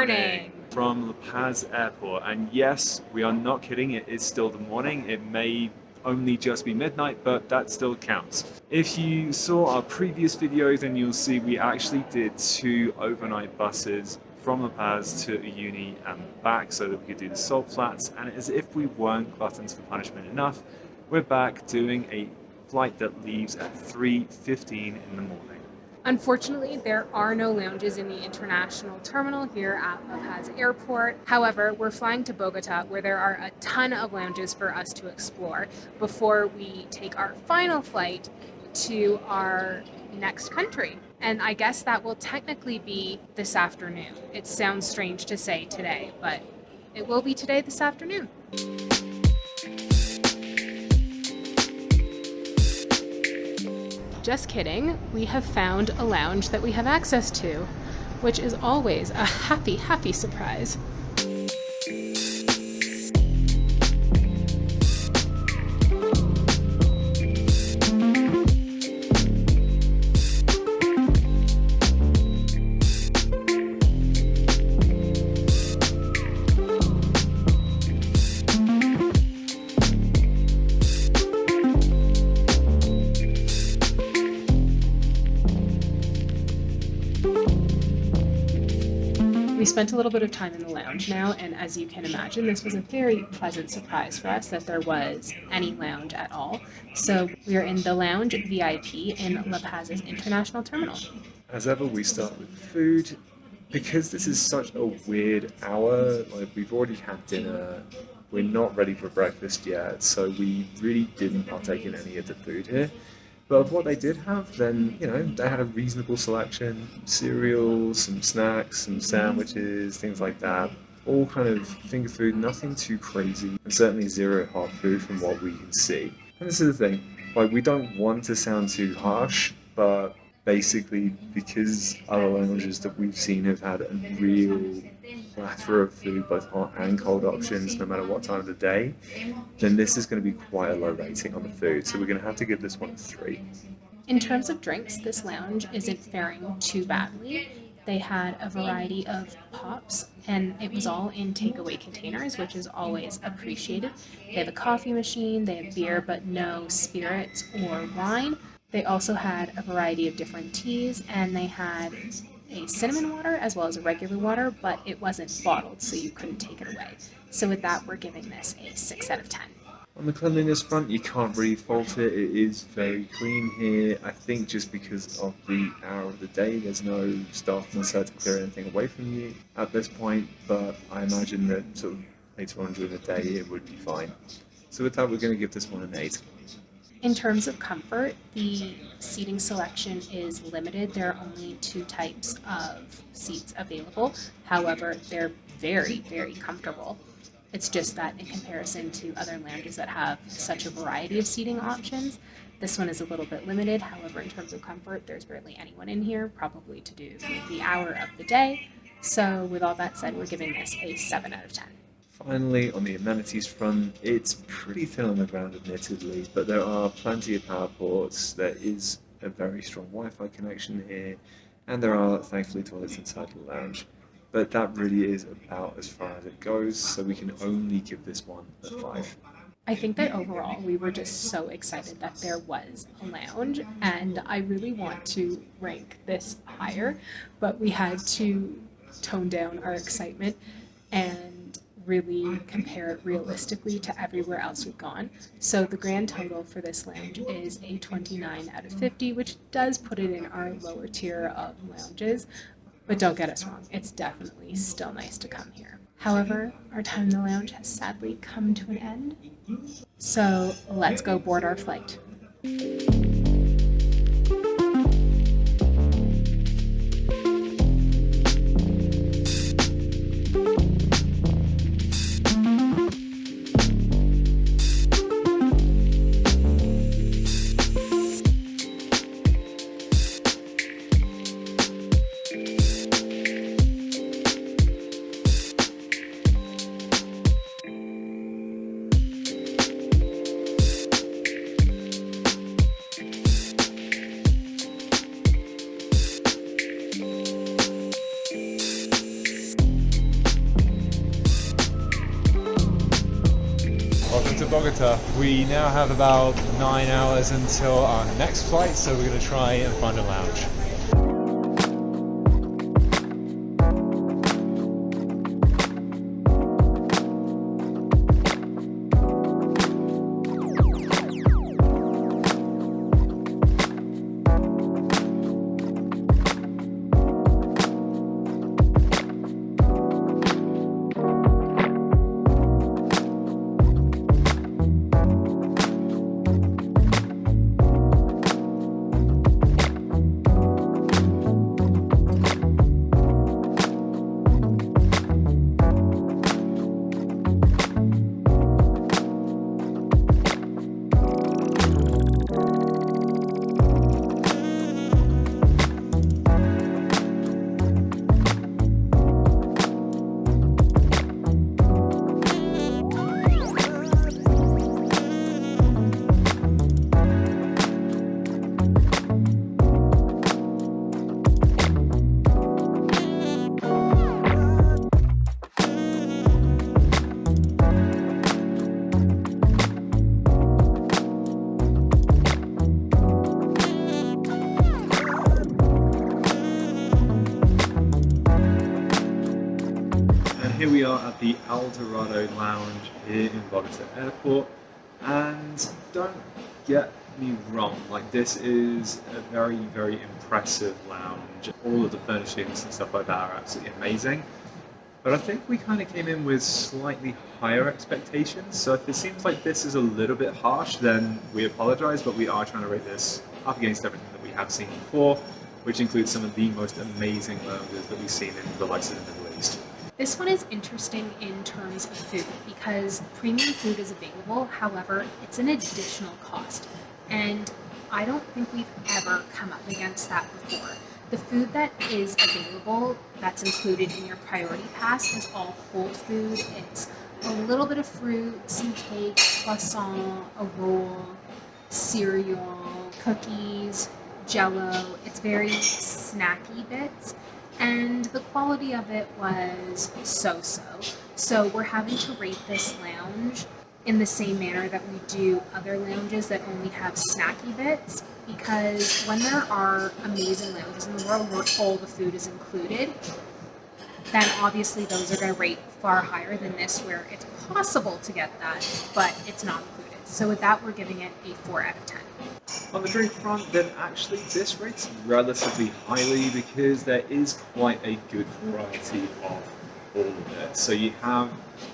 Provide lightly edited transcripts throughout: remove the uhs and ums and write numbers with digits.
morning from La Paz Airport. And yes, we are not kidding, it is still the morning. It may only just be midnight, but that still counts. If you saw our previous videos, then you'll see we actually did 2 overnight buses from La Paz to uni and back so that we could do the salt flats. And as if we weren't gluttons for punishment enough, we're back doing a flight that leaves at 3:15 in the morning. Unfortunately, there are no lounges in the international terminal here at La Paz Airport. However, we're flying to Bogota, where there are a ton of lounges for us to explore before we take our final flight to our next country. And I guess that will technically be this afternoon. It sounds strange to say today, but it will be today this afternoon. Just kidding, we have found a lounge that we have access to, which is always a happy, happy surprise. We spent a little bit of time in the lounge now, and as you can imagine, this was a very pleasant surprise for us that there was any lounge at all. So we are in the lounge VIP in La Paz's International Terminal. As ever, we start with food. Because this is such a weird hour, like we've already had dinner, we're not ready for breakfast yet, so we really didn't partake in any of the food here. But of what they did have, then, they had a reasonable selection, cereals, some snacks, some sandwiches, things like that. All kind of finger food, nothing too crazy, and certainly zero hot food from what we can see. And this is the thing, we don't want to sound too harsh, but basically because other lounges that we've seen have had a real plethora of food, both hot and cold options, no matter what time of the day, then this is going to be quite a low rating on the food. So we're going to have to give this one a 3. In terms of drinks, this lounge isn't faring too badly. They had a variety of pops, and it was all in takeaway containers, which is always appreciated. They have a coffee machine, they have beer, but no spirits or wine. They also had a variety of different teas, and they had a cinnamon water as well as a regular water, but it wasn't bottled, so you couldn't take it away. So with that, we're giving this a 6 out of 10. On the cleanliness front, you can't really fault it. It is very clean here. I think just because of the hour of the day, there's no staff on set to clear anything away from you at this point, but I imagine that sort of later on during the day, it would be fine. So with that, we're going to give this one an 8. In terms of comfort, the seating selection is limited. There are only 2 types of seats available. However, they're very, very comfortable. It's just that in comparison to other lounges that have such a variety of seating options, this one is a little bit limited. However, in terms of comfort, there's barely anyone in here, probably to do the hour of the day. So with all that said, we're giving this a 7 out of 10. Finally, on the amenities front, it's pretty thin on the ground, admittedly, but there are plenty of power ports, there is a very strong Wi-Fi connection here, and there are, thankfully, toilets inside the lounge. But that really is about as far as it goes, so we can only give this one a 5. I think that overall, we were just so excited that there was a lounge, and I really want to rank this higher, but we had to tone down our excitement and really compare it realistically to everywhere else we've gone. So the grand total for this lounge is a 29 out of 50, which does put it in our lower tier of lounges. But don't get us wrong, it's definitely still nice to come here. However, our time in the lounge has sadly come to an end. So let's go board our flight. Bogota. We now have about 9 hours until our next flight, so we're going to try and find a lounge. Here we are at the Dorado lounge here in Bogota Airport, and don't get me wrong, like this is a very, very impressive lounge. All of the furnishings and stuff like that are absolutely amazing. But I think we kind of came in with slightly higher expectations, so if it seems like this is a little bit harsh, then we apologize, but we are trying to rate this up against everything that we have seen before, which includes some of the most amazing lounges that we've seen in the likes of the Middle East. This one is interesting in terms of food because premium food is available, however, it's an additional cost. And I don't think we've ever come up against that before. The food that is available that's included in your priority pass is all cold food. It's a little bit of fruit, some cake, croissant, a roll, cereal, cookies, jello. It's very snacky bits. And the quality of it was so-so. So we're having to rate this lounge in the same manner that we do other lounges that only have snacky bits, because when there are amazing lounges in the world where all the food is included, then obviously those are going to rate far higher than this where it's possible to get that, but it's not included. So with that, we're giving it a 4 out of 10. On the drink front, then actually this rates relatively highly because there is quite a good variety of all of it. So you have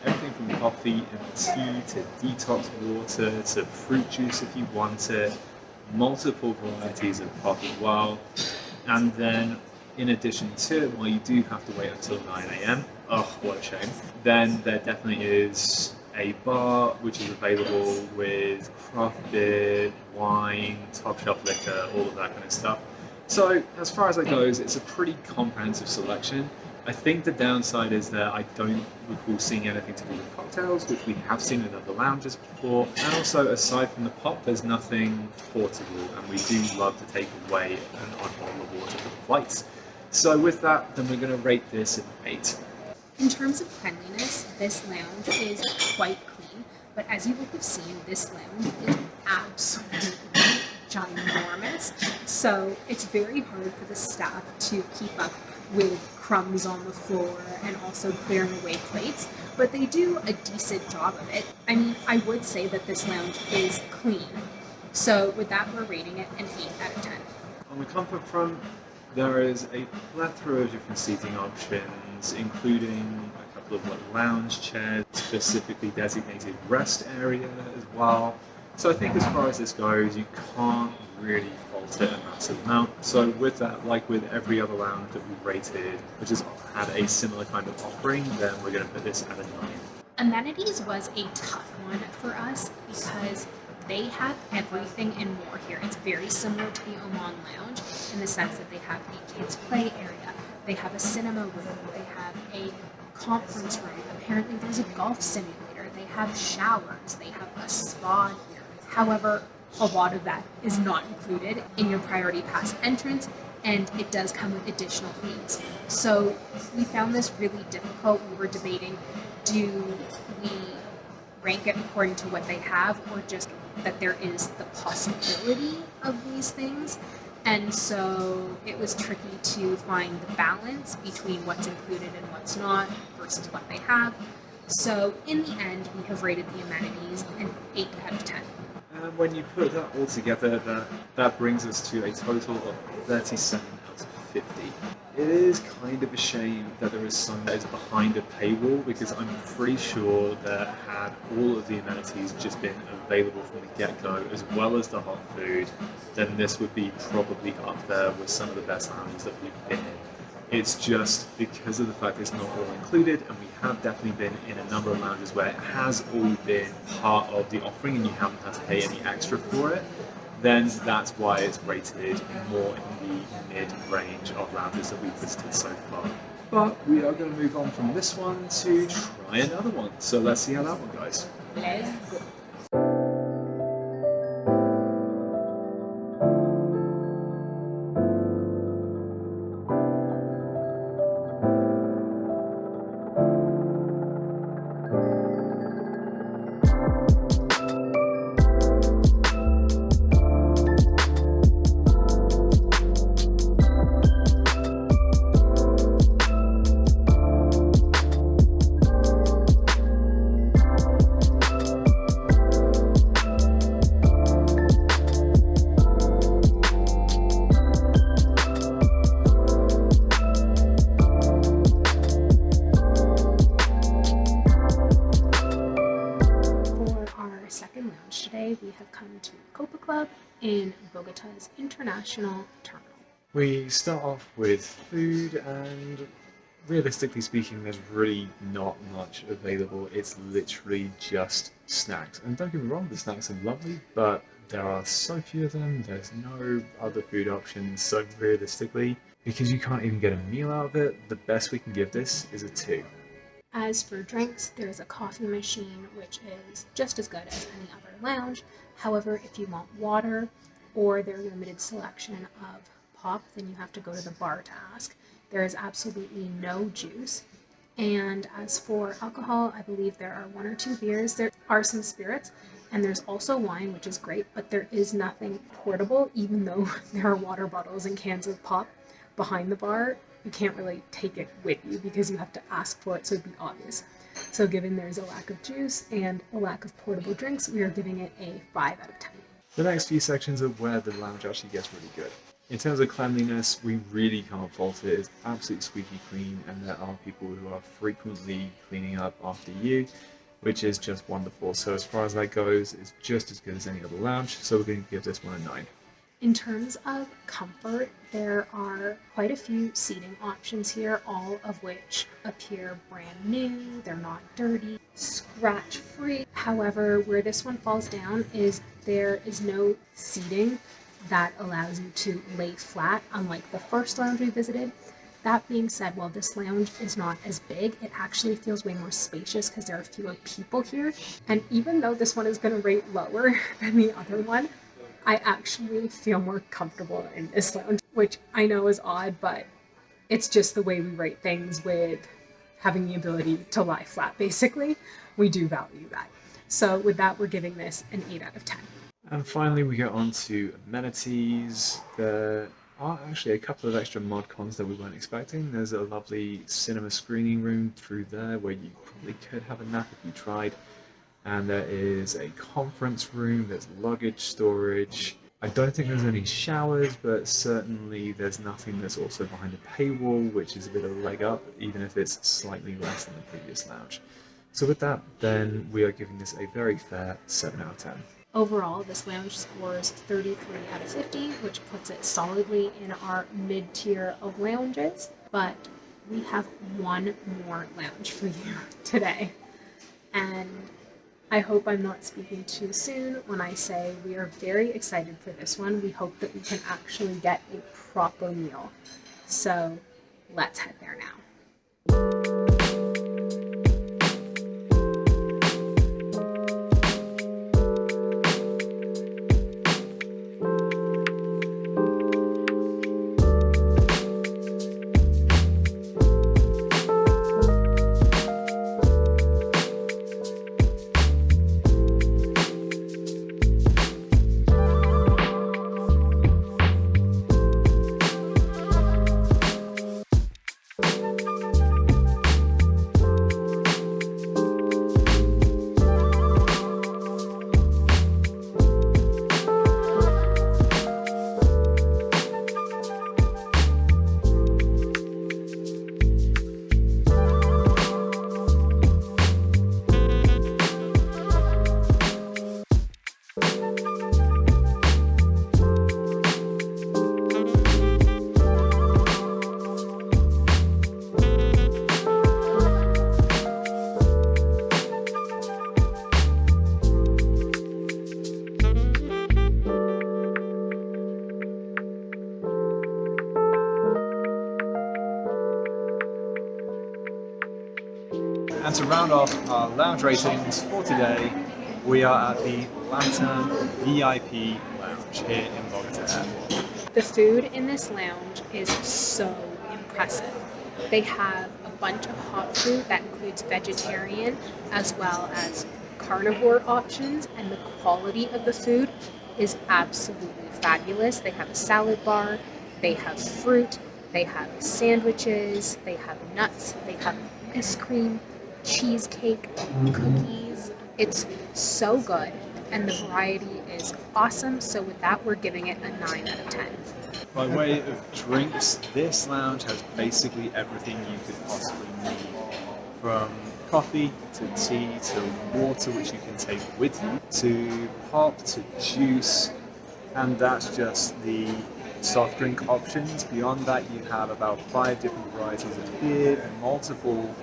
everything from coffee and tea to detox water to fruit juice if you want it, multiple varieties of pop as well. And then in addition to it, while you do have to wait until 9 AM, oh, what a shame, then there definitely is a bar which is available with craft beer, wine, top shelf liquor, all of that kind of stuff. So as far as that goes, it's a pretty comprehensive selection. I think the downside is that I don't recall seeing anything to do with cocktails, which we have seen in other lounges before. And also, aside from the pop, there's nothing portable, and we do love to take away an odd bottle of water for the flights. So with that, then we're going to rate this an 8. In terms of cleanliness, this lounge is quite clean, but as you will have seen, this lounge is absolutely ginormous. So it's very hard for the staff to keep up with crumbs on the floor and also clearing away plates, but they do a decent job of it. I mean, I would say that this lounge is clean. So with that, we're rating it an 8 out of 10. On the comfort front, there is a plethora of different seating options, including a couple of lounge chairs, specifically designated rest area as well. So I think as far as this goes, you can't really fault it a massive amount. So with that, like with every other lounge that we've rated, which has had a similar kind of offering, then we're going to put this at a 9. Amenities was a tough one for us because they have everything and more here. It's very similar to the Oman Lounge in the sense that they have a kids' play area, they have a cinema room, they have a conference room, apparently there's a golf simulator, they have showers, they have a spa here. However, a lot of that is not included in your priority pass entrance, and it does come with additional fees. So we found this really difficult. We were debating, do we rank it according to what they have, or just that there is the possibility of these things. And so it was tricky to find the balance between what's included and what's not versus what they have. So in the end, we have rated the amenities an 8 out of 10. And when you put that all together, that brings us to a total of 37 out of 50. It is kind of a shame that there is some that is behind a paywall, because I'm pretty sure that had all of the amenities just been available from the get-go, as well as the hot food, then this would be probably up there with some of the best lounges that we've been in. It's just because of the fact it's not all included, and we have definitely been in a number of lounges where it has all been part of the offering and you haven't had to pay any extra for it, then that's why it's rated more in the mid-range of lounges that we've visited so far. But we are going to move on from this one to try another one, so let's see how that one goes. Let's go. We have come to Copa Club in Bogota's International Terminal. We start off with food, and realistically speaking, there's really not much available. It's literally just snacks. And don't get me wrong, the snacks are lovely, but there are so few of them, there's no other food options. So realistically, because you can't even get a meal out of it, the best we can give this is a 2. As for drinks, there's a coffee machine, which is just as good as any other lounge. However, if you want water or their limited selection of pop, then you have to go to the bar to ask. There is absolutely no juice. And as for alcohol, I believe there are 1 or 2 beers. There are some spirits, and there's also wine, which is great, but there is nothing portable, even though there are water bottles and cans of pop behind the bar. You can't really take it with you because you have to ask for it, so it'd be obvious. So given there's a lack of juice and a lack of portable drinks, we are giving it a 5 out of 10. The next few sections are where the lounge actually gets really good. In terms of cleanliness, we really can't fault it. It's absolutely squeaky clean, and there are people who are frequently cleaning up after you, which is just wonderful. So as far as that goes, it's just as good as any other lounge, so we're going to give this one a 9. In terms of comfort, there are quite a few seating options here, all of which appear brand new, they're not dirty, scratch-free. However, where this one falls down is there is no seating that allows you to lay flat, unlike the first lounge we visited. That being said, while this lounge is not as big, it actually feels way more spacious because there are fewer people here. And even though this one is going to rate lower than the other one, I actually feel more comfortable in this lounge, which I know is odd, but it's just the way we rate things with having the ability to lie flat, basically. We do value that. So with that, we're giving this an 8 out of 10. And finally, we get on to amenities. There are actually a couple of extra mod cons that we weren't expecting. There's a lovely cinema screening room through there where you probably could have a nap if you tried. And there is a conference room, there's luggage storage. I don't think there's any showers, but certainly there's nothing that's also behind a paywall, which is a bit of a leg up, even if it's slightly less than the previous lounge. So with that, then we are giving this a very fair 7 out of 10. Overall, this lounge scores 33 out of 50, which puts it solidly in our mid-tier of lounges. But we have one more lounge for you today. And I hope I'm not speaking too soon when I say we are very excited for this one. We hope that we can actually get a proper meal. So let's head there now. And to round off our lounge ratings for today, we are at the LATAM VIP lounge here in Bogota. The food in this lounge is so impressive. They have a bunch of hot food that includes vegetarian as well as carnivore options, and the quality of the food is absolutely fabulous. They have a salad bar, they have fruit, they have sandwiches, they have nuts, they have ice cream, cheesecake, cookies. It's so good, and the variety is awesome. So with that, we're giving it a 9 out of 10. By way of drinks, this lounge has basically everything you could possibly need. From coffee to tea to water, which you can take with you, to pop to juice, and that's just the soft drink options. Beyond that, you have about 5 different varieties of beer and multiple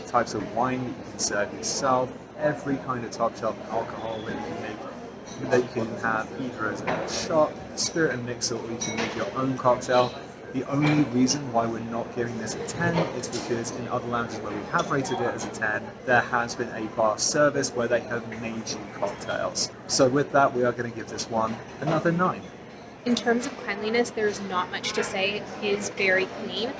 types of wine that you can serve yourself, every kind of top shelf alcohol that you can make, that you can have either as a shot, spirit and mixer, or you can make your own cocktail. The only reason why we're not giving this a 10 is because in other lounges where we have rated it as a 10, there has been a bar service where they have made you cocktails. So with that, we are going to give this one another 9. In terms of cleanliness, there's not much to say. It is very clean.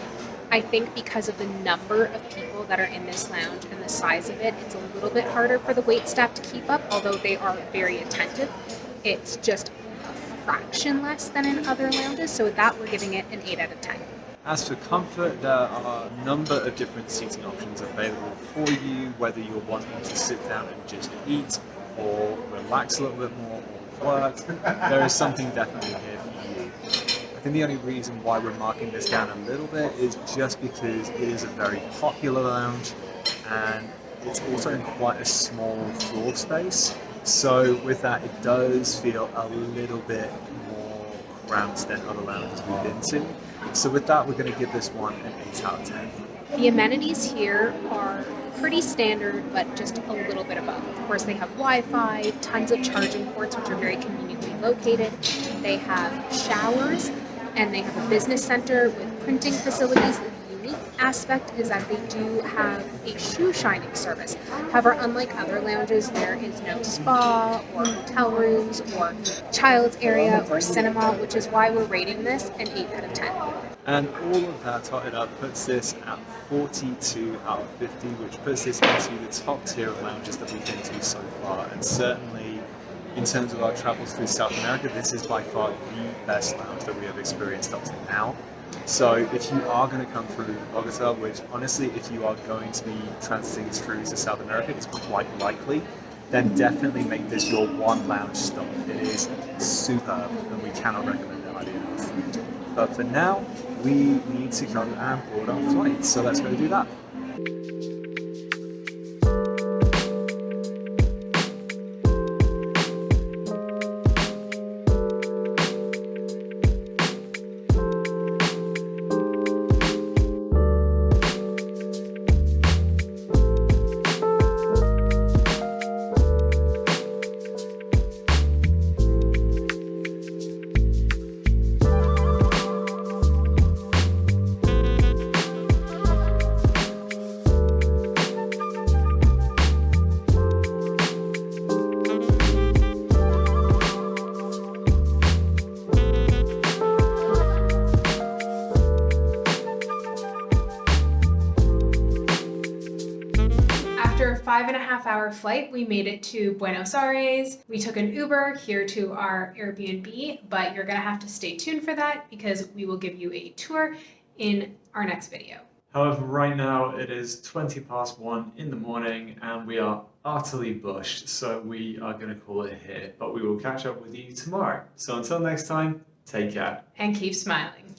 I think because of the number of people that are in this lounge and the size of it, it's a little bit harder for the wait staff to keep up, although they are very attentive. It's just a fraction less than in other lounges, so with that, we're giving it an 8 out of 10. As for comfort, there are a number of different seating options available for you, whether you're wanting to sit down and just eat, or relax a little bit more, or work. There is something definitely here for you. I think the only reason why we're marking this down a little bit is just because it is a very popular lounge, and it's also in quite a small floor space. So with that, it does feel a little bit more cramped than other lounges we've been to. So with that, we're going to give this one an 8 out of 10. The amenities here are pretty standard, but just a little bit above. Of course, they have Wi-Fi, tons of charging ports, which are very conveniently located. They have showers, and they have a business center with printing facilities. The unique aspect is that they do have a shoe shining service. However, unlike other lounges, there is no spa or hotel rooms or child's area or cinema, which is why we're rating this an 8 out of 10. And all of that totted up puts this at 42 out of 50, which puts this into the top tier of lounges that we've been to so far. And certainly, in terms of our travels through South America, this is by far the best lounge that we have experienced up to now. So if you are going to come through Bogota, which honestly, if you are going to be transiting through to South America, it's quite likely, then definitely make this your one lounge stop. It is superb, and we cannot recommend it highly enough. But for now, we need to go and board our flight, so let's go do that. After a 5.5-hour flight, we made it to Buenos Aires. We took an Uber here to our Airbnb, but you're gonna have to stay tuned for that because we will give you a tour in our next video. However, right now it is 1:20 in the morning and we are utterly bushed, so we are going to call it here, but we will catch up with you tomorrow. So until next time, take care. And keep smiling.